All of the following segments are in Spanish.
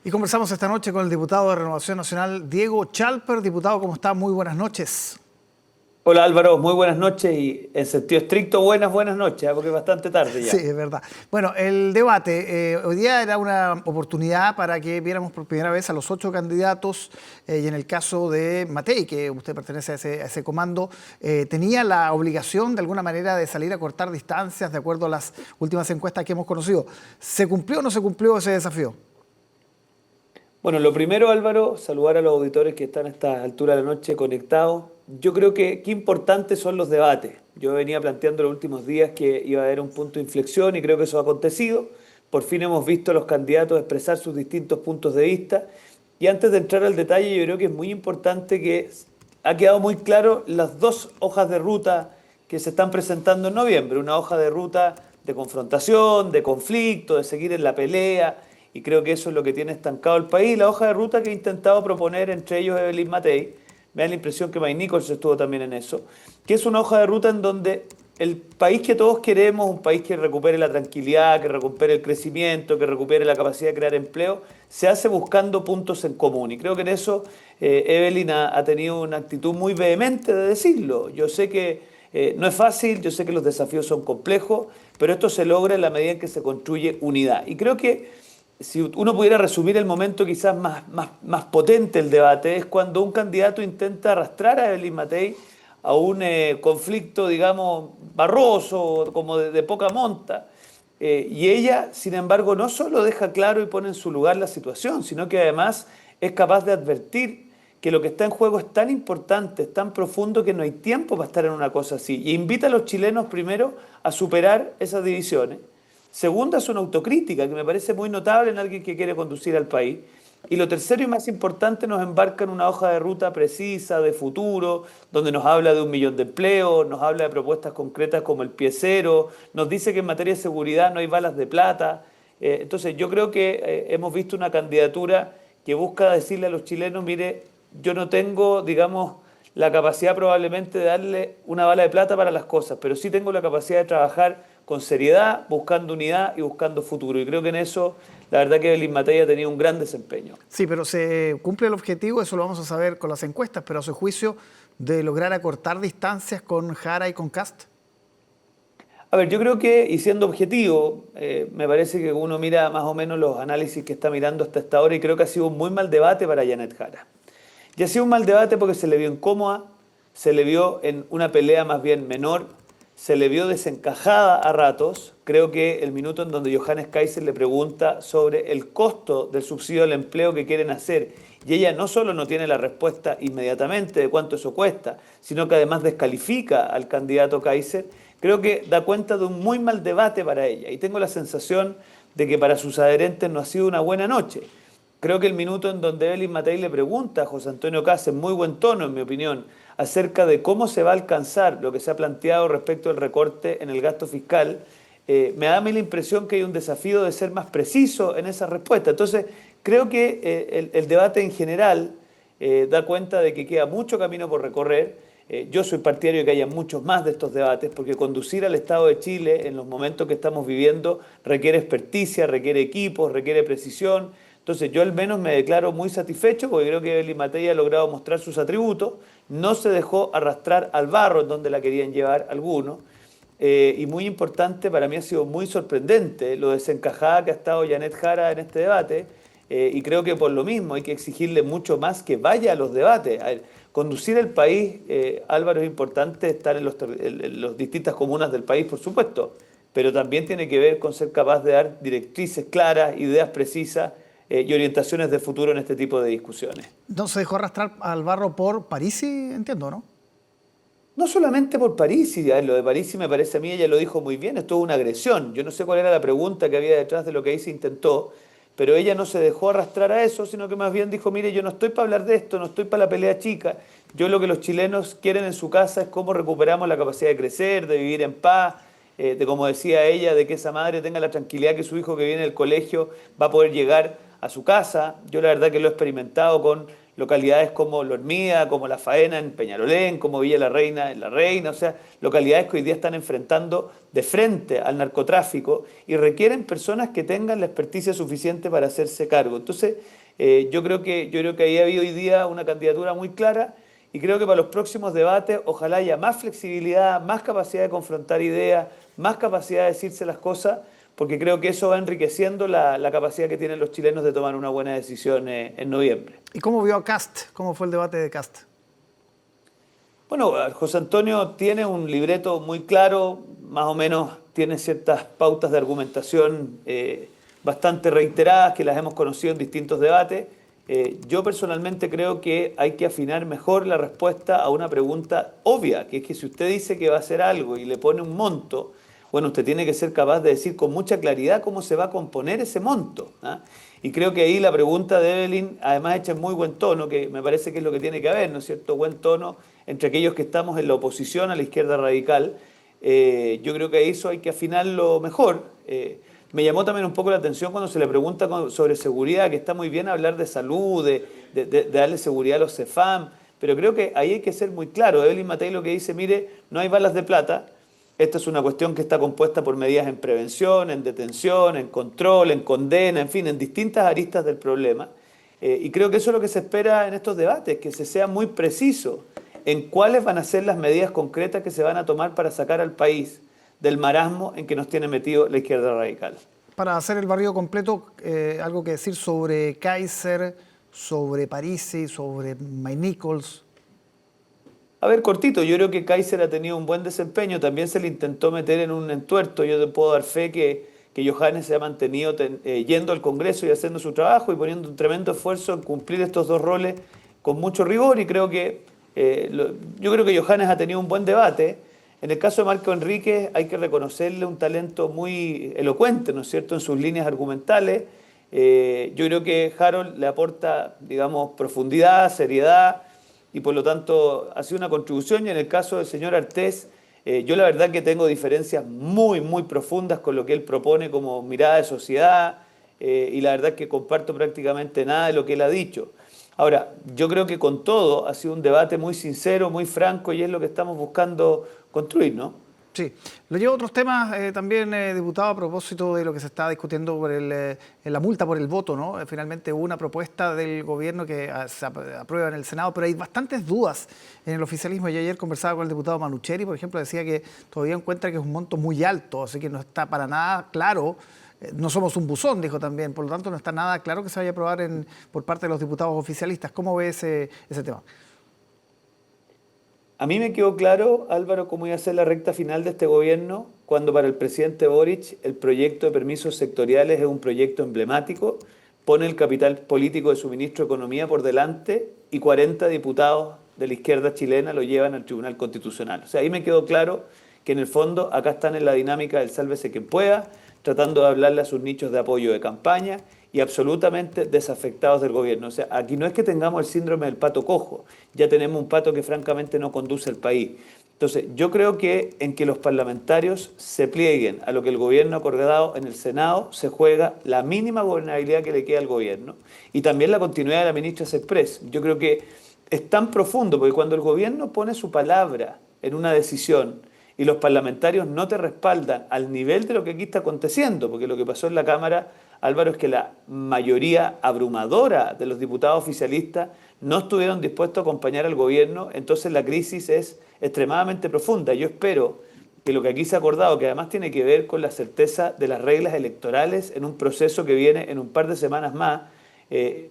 Y conversamos esta noche con el diputado de Renovación Nacional, Diego Chalper. Diputado, ¿cómo está? Muy buenas noches. Hola Álvaro, muy buenas noches y en sentido estricto buenas noches, porque es bastante tarde Sí, ya. es verdad. Bueno, el debate, hoy día era una oportunidad para que viéramos por primera vez a los 8 candidatos y en el caso de Matei, que usted pertenece a ese comando, tenía la obligación de alguna manera de salir a cortar distancias de acuerdo a las últimas encuestas que hemos conocido. ¿Se cumplió o no se cumplió ese desafío? Bueno, lo primero Álvaro, saludar a los auditores que están a esta altura de la noche conectados. Yo creo que qué importantes son los debates. Yo venía planteando los últimos días que iba a haber un punto de inflexión y creo que eso ha acontecido. Por fin hemos visto a los candidatos expresar sus distintos puntos de vista. Y antes de entrar al detalle, yo creo que es muy importante que ha quedado muy claro las dos hojas de ruta que se están presentando en noviembre. Una hoja de ruta de confrontación, de conflicto, de seguir en la pelea, y creo que eso es lo que tiene estancado el país. La hoja de ruta que he intentado proponer, entre ellos Evelyn Matei, me da la impresión que Mike Nichols estuvo también en eso, que es una hoja de ruta en donde el país que todos queremos, un país que recupere la tranquilidad, que recupere el crecimiento, que recupere la capacidad de crear empleo, se hace buscando puntos en común. Y creo que en eso Evelyn ha tenido una actitud muy vehemente de decirlo. Yo sé que no es fácil, yo sé que los desafíos son complejos, pero esto se logra en la medida en que se construye unidad. Y creo que si uno pudiera resumir el momento quizás más potente del debate, es cuando un candidato intenta arrastrar a Evelyn Matei a un conflicto, digamos, barroso, como de poca monta. Y ella, sin embargo, no solo deja claro y pone en su lugar la situación, sino que además es capaz de advertir que lo que está en juego es tan importante, es tan profundo que no hay tiempo para estar en una cosa así. Y invita a los chilenos primero a superar esas divisiones. Segunda es una autocrítica que me parece muy notable en alguien que quiere conducir al país. Y lo tercero y más importante, nos embarca en una hoja de ruta precisa, de futuro, donde nos habla de 1 millón de empleos, nos habla de propuestas concretas como el pie cero, nos dice que en materia de seguridad no hay balas de plata. Entonces yo creo que hemos visto una candidatura que busca decirle a los chilenos, mire, yo no tengo, digamos, la capacidad probablemente de darle una bala de plata para las cosas, pero sí tengo la capacidad de trabajar con seriedad, buscando unidad y buscando futuro. Y creo que en eso, la verdad que Evelyn Matei ha tenido un gran desempeño. Sí, pero se cumple el objetivo, eso lo vamos a saber con las encuestas, pero a su juicio, de lograr acortar distancias con Jara y con Kast. A ver, yo creo que, y siendo objetivo, me parece que uno mira más o menos los análisis que está mirando hasta esta hora y creo que ha sido un muy mal debate para Janet Jara. Y ha sido un mal debate porque se le vio incómoda, se le vio en una pelea más bien menor, se le vio desencajada a ratos. Creo que el minuto en donde Johannes Kaiser le pregunta sobre el costo del subsidio al empleo que quieren hacer y ella no solo no tiene la respuesta inmediatamente de cuánto eso cuesta, sino que además descalifica al candidato Kaiser, creo que da cuenta de un muy mal debate para ella. Y tengo la sensación de que para sus adherentes no ha sido una buena noche. Creo que el minuto en donde Evelyn Matei le pregunta a José Antonio Kast, en muy buen tono, en mi opinión, acerca de cómo se va a alcanzar lo que se ha planteado respecto al recorte en el gasto fiscal, me da a mí la impresión que hay un desafío de ser más preciso en esa respuesta. Entonces, creo que el debate en general da cuenta de que queda mucho camino por recorrer. Yo soy partidario de que haya muchos más de estos debates, porque conducir al Estado de Chile en los momentos que estamos viviendo requiere experticia, requiere equipos, requiere precisión. Entonces yo al menos me declaro muy satisfecho porque creo que Evelyn Matei ha logrado mostrar sus atributos, no se dejó arrastrar al barro en donde la querían llevar algunos, y muy importante, para mí ha sido muy sorprendente lo desencajada que ha estado Janet Jara en este debate, y creo que por lo mismo hay que exigirle mucho más que vaya a los debates. A ver, conducir el país, Álvaro, es importante estar en las distintas comunas del país, por supuesto, pero también tiene que ver con ser capaz de dar directrices claras, ideas precisas y orientaciones de futuro en este tipo de discusiones. No se dejó arrastrar al barro por Parisi, entiendo, ¿no? No solamente por Parisi, a ver, lo de Parisi me parece a mí, ella lo dijo muy bien, esto es una agresión. Yo no sé cuál era la pregunta que había detrás de lo que ahí se intentó, pero ella no se dejó arrastrar a eso, sino que más bien dijo, mire, yo no estoy para hablar de esto, no estoy para la pelea chica. Yo lo que los chilenos quieren en su casa es cómo recuperamos la capacidad de crecer, de vivir en paz, de como decía ella, de que esa madre tenga la tranquilidad que su hijo que viene del colegio va a poder llegar a su casa. Yo la verdad que lo he experimentado con localidades como La Hormiga, como La Faena en Peñalolén, como Villa La Reina en La Reina, o sea, localidades que hoy día están enfrentando de frente al narcotráfico y requieren personas que tengan la experticia suficiente para hacerse cargo. Entonces, yo creo que ahí ha habido hoy día una candidatura muy clara y creo que para los próximos debates ojalá haya más flexibilidad, más capacidad de confrontar ideas, más capacidad de decirse las cosas, porque creo que eso va enriqueciendo la capacidad que tienen los chilenos de tomar una buena decisión en noviembre. ¿Y cómo vio a Kast? ¿Cómo fue el debate de Kast? Bueno, José Antonio tiene un libreto muy claro, más o menos tiene ciertas pautas de argumentación bastante reiteradas que las hemos conocido en distintos debates. Yo personalmente creo que hay que afinar mejor la respuesta a una pregunta obvia, que es que si usted dice que va a hacer algo y le pone un monto, bueno, usted tiene que ser capaz de decir con mucha claridad cómo se va a componer ese monto, ¿ah? Y creo que ahí la pregunta de Evelyn, además hecha en muy buen tono, que me parece que es lo que tiene que haber, ¿no es cierto? Buen tono entre aquellos que estamos en la oposición a la izquierda radical. Yo creo que eso hay que afinarlo mejor. Me llamó también un poco la atención cuando se le pregunta sobre seguridad, que está muy bien hablar de salud, de darle seguridad a los CEFAM, pero creo que ahí hay que ser muy claro. Evelyn Matei lo que dice, mire, no hay balas de plata. Esta es una cuestión que está compuesta por medidas en prevención, en detención, en control, en condena, en fin, en distintas aristas del problema. Y creo que eso es lo que se espera en estos debates, que se sea muy preciso en cuáles van a ser las medidas concretas que se van a tomar para sacar al país del marasmo en que nos tiene metido la izquierda radical. Para hacer el barrido completo, algo que decir sobre Kaiser, sobre Parisi, sobre Mike Nichols. A ver, cortito, yo creo que Kaiser ha tenido un buen desempeño, también se le intentó meter en un entuerto, yo te puedo dar fe que Johannes se ha mantenido yendo al Congreso y haciendo su trabajo y poniendo un tremendo esfuerzo en cumplir estos dos roles con mucho rigor y creo que yo creo que Johannes ha tenido un buen debate. En el caso de Marco Enríquez hay que reconocerle un talento muy elocuente, ¿no es cierto?, en sus líneas argumentales. Yo creo que Harold le aporta, digamos, profundidad, seriedad y por lo tanto ha sido una contribución y en el caso del señor Artés, yo la verdad que tengo diferencias muy, muy profundas con lo que él propone como mirada de sociedad y la verdad que comparto prácticamente nada de lo que él ha dicho. Ahora, yo creo que con todo ha sido un debate muy sincero, muy franco y es lo que estamos buscando construir, ¿no? Sí, lo llevo a otros temas también, diputado, a propósito de lo que se está discutiendo por la multa por el voto, ¿no? Finalmente hubo una propuesta del gobierno que se aprueba en el Senado, pero hay bastantes dudas en el oficialismo. Yo ayer conversaba con el diputado Manucheri, por ejemplo, decía que todavía encuentra que es un monto muy alto, así que no está para nada claro. No somos un buzón, dijo también, por lo tanto no está nada claro que se vaya a aprobar por parte de los diputados oficialistas. ¿Cómo ve ese tema? A mí me quedó claro, Álvaro, cómo iba a ser la recta final de este gobierno cuando para el presidente Boric el proyecto de permisos sectoriales es un proyecto emblemático, pone el capital político de su ministro de Economía por delante y 40 diputados de la izquierda chilena lo llevan al Tribunal Constitucional. O sea, ahí me quedó claro que en el fondo acá están en la dinámica del sálvese quien pueda, tratando de hablarle a sus nichos de apoyo de campaña y absolutamente desafectados del gobierno. O sea, aquí no es que tengamos el síndrome del pato cojo, ya tenemos un pato que francamente no conduce el país. Entonces, yo creo que en que los parlamentarios se plieguen a lo que el gobierno ha acordado en el Senado, se juega la mínima gobernabilidad que le queda al gobierno y también la continuidad de la ministra Cesprés. Yo creo que es tan profundo, porque cuando el gobierno pone su palabra en una decisión y los parlamentarios no te respaldan al nivel de lo que aquí está aconteciendo, porque lo que pasó en la Cámara, Álvaro, es que la mayoría abrumadora de los diputados oficialistas no estuvieron dispuestos a acompañar al gobierno, entonces la crisis es extremadamente profunda. Yo espero que lo que aquí se ha acordado, que además tiene que ver con la certeza de las reglas electorales en un proceso que viene en un par de semanas más,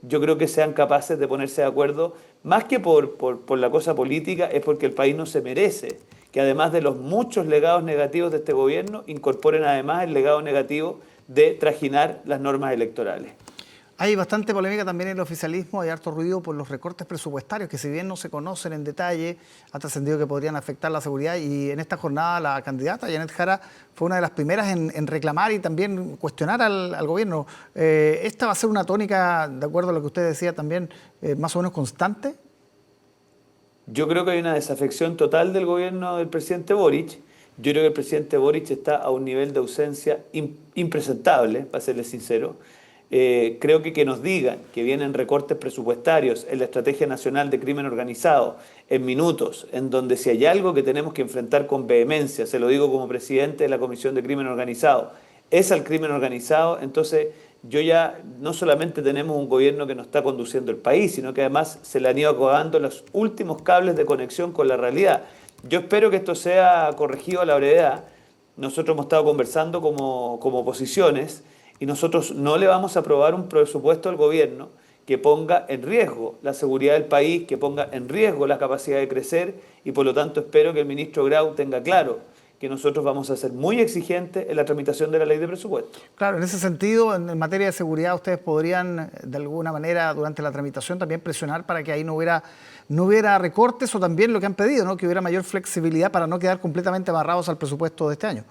yo creo que sean capaces de ponerse de acuerdo, más que por la cosa política, es porque el país no se merece que además de los muchos legados negativos de este gobierno, incorporen además el legado negativo de trajinar las normas electorales. Hay bastante polémica también en el oficialismo, hay harto ruido por los recortes presupuestarios que si bien no se conocen en detalle, ha trascendido que podrían afectar la seguridad y en esta jornada la candidata Janet Jara fue una de las primeras en reclamar y también cuestionar al gobierno. ¿Esta va a ser una tónica, de acuerdo a lo que usted decía también, más o menos constante? Yo creo que hay una desafección total del gobierno del presidente Boric. Yo creo que el presidente Boric está a un nivel de ausencia impresentable, para serle sincero. Creo que nos digan que vienen recortes presupuestarios en la Estrategia Nacional de Crimen Organizado, en minutos, en donde si hay algo que tenemos que enfrentar con vehemencia, se lo digo como presidente de la Comisión de Crimen Organizado, es al crimen organizado, entonces yo ya no solamente tenemos un gobierno que no está conduciendo el país, sino que además se le han ido acabando los últimos cables de conexión con la realidad. Yo espero que esto sea corregido a la brevedad. Nosotros hemos estado conversando como oposiciones y nosotros no le vamos a aprobar un presupuesto al gobierno que ponga en riesgo la seguridad del país, que ponga en riesgo la capacidad de crecer y por lo tanto espero que el ministro Grau tenga claro que nosotros vamos a ser muy exigentes en la tramitación de la ley de presupuesto. Claro, en ese sentido, en materia de seguridad, ustedes podrían de alguna manera durante la tramitación también presionar para que ahí no hubiera recortes o también lo que han pedido, ¿no? Que hubiera mayor flexibilidad para no quedar completamente amarrados al presupuesto de este año.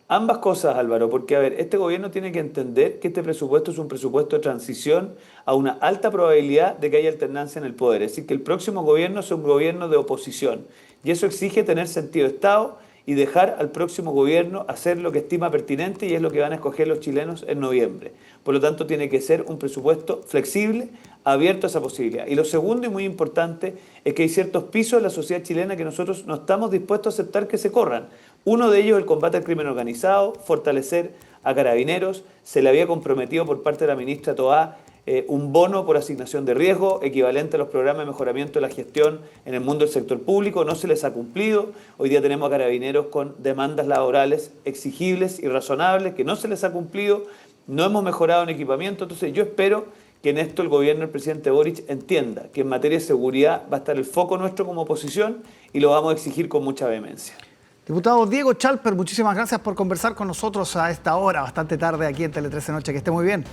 Ambas cosas, Álvaro, porque a ver, este gobierno tiene que entender que este presupuesto es un presupuesto de transición a una alta probabilidad de que haya alternancia en el poder. Es decir, que el próximo gobierno sea un gobierno de oposición. Y eso exige tener sentido de Estado y dejar al próximo gobierno hacer lo que estima pertinente y es lo que van a escoger los chilenos en noviembre. Por lo tanto, tiene que ser un presupuesto flexible, abierto a esa posibilidad. Y lo segundo y muy importante es que hay ciertos pisos de la sociedad chilena que nosotros no estamos dispuestos a aceptar que se corran. Uno de ellos es el combate al crimen organizado, fortalecer a Carabineros. Se le había comprometido por parte de la ministra Toá un bono por asignación de riesgo equivalente a los programas de mejoramiento de la gestión en el mundo del sector público. No se les ha cumplido. Hoy día tenemos a Carabineros con demandas laborales exigibles y razonables que no se les ha cumplido. No hemos mejorado en equipamiento. Entonces yo espero que en esto el gobierno del presidente Boric entienda que en materia de seguridad va a estar el foco nuestro como oposición y lo vamos a exigir con mucha vehemencia. Diputado Diego Chalper, muchísimas gracias por conversar con nosotros a esta hora, bastante tarde aquí en Tele 13 Noche. Que esté muy bien.